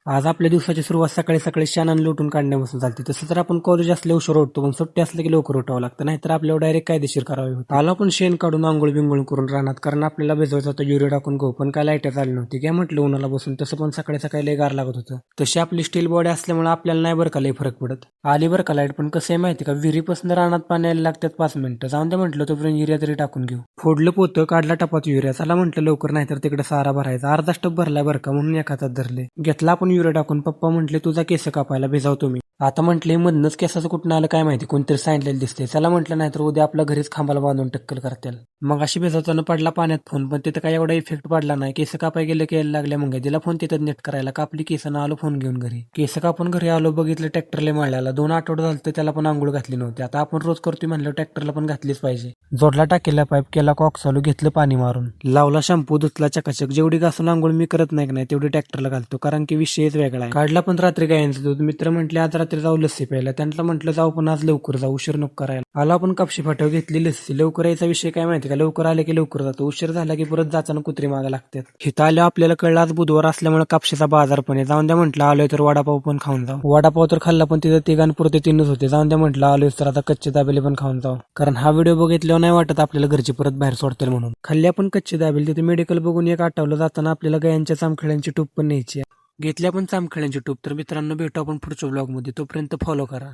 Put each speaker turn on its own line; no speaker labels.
आज आपल्या दिवसाची सुरुवात सकाळी सकाळी शानानं लुटून काढण्यापासून चालते. तसं तर आपण कॉलेज असले उशीर उठतो, पण सुट्टी असलं की लवकर उठावं लागतं, नाहीतर आपल्यावर डायरेक्ट कायदेशीर करावी होती. आलो आपण शेण काढून आंघोळ बिंगोळ करून राहणार, कारण आपल्याला भिजवायचं होतं युरिया टाकून गहू, पण काय लाईटच आली नव्हती. काय म्हटलं उन्हाला बसून, तसं पण सकाळी सकाळी लय गार लागत होतं. तशी आपली स्टील बॉडी असल्यामुळे आपल्याला नाही बरं का लय फरक पडत. आली बरं का लाईट, पण कसं आहे माहिती का, विहिरीपासून रानात पाणी यायला लागतात 5 मिनिटं. जाऊन द्या म्हटलं तोपर्यंत युरिया तरी टाकून घेऊ. फोडलं पोतं, काढला टपात युरिया. चला म्हटलं लवकर, नाही तर तिकडे सारा भरायचा. अर्धा टप भरलाय बरं का, म्हणून एका हातात धरले. घेतला आपण युरिया टाकून. पप्पा म्हटले तुझा केस कापायला भिजावतो मी. आता म्हटले मधनच केसाचं कुठं आलं काय माहिती, कोणतरी सांगितलेलं दिसते. चला म्हटलं, नाही तर उद्या आपल्या घरीच खांबाला बांधून टक्कल करतील. मग अशी भिजवताना पडला पाण्यात फोन, पण तिथं काय एवढा इफेक्ट पडला नाही. केस कापाय गेलं की यायला लागल्या. मग दिला फोन तिथं नेट करायला, कापली केसानं आलो फोन घेऊन घरी. केस कापून घरी आलो, बघितलं ट्रॅक्टरला माळ्याला. 2 आठवडे झालं तर त्याला पण आंघोळ घातली नव्हती. आता आपण रोज करतोय म्हणलं ट्रॅक्टरला पण घातलीच पाहिजे. जोडला टाकेला पाईप, केला कॉक चालू, घेतलं पाणी मारून, लावला शॅम्पू, धुतला चकाचक. जेवढी घासून आंघोळ मी करत नाही तेवढी ट्रॅक्टरला घालतो, कारण की विषयच वेगळा आहे. काढला पण रात्री गायांचं दूध. मित्र म्हटले आज रात्री जाऊ लस्सी प्यायला. त्यांना म्हटलं जाऊ, पण आज लवकर जाऊ, उशीर नको करायला. आला आपण कापशी फाट्याव, घेतली लस्सी. लवकर यायचा विषय काय माहिती का, लवकर आले की लवकर जातो, उशीर झाला की परत जाताना कुत्री मागे लागतात. हिथं आल्यावर आपल्याला कळलं आज बुधवार असल्यामुळे कापशीचा बाजार पण आहे. जाऊन द्या म्हटलं, आलोय तर वडापाव पण खाऊन जाऊ. वडापाव तर खाल्ला, पण तिथं तिघांपुरते 3च होते. जाऊन द्या म्हटलं, आलोय तर आता कच्चे दाबेले पण खाऊन जाऊ, कारण हा व्हिडिओ बघितल्यावर नाही वाटत आपल्याला घरची परत बाहेर सोडतील म्हणून. खाल्ली आपण कच्चे दाबेले. तिथे मेडिकल बघून एक आठवलं, जाताना आपल्याला गायांच्या चामखिळ्यांची टूप पण न्यायची. घेतली आपण चामखिळ्यांची टूप. तर मित्रांनो, भेटू आपण पुढच्या ब्लॉगमध्ये, तोपर्यंत फॉलो करा.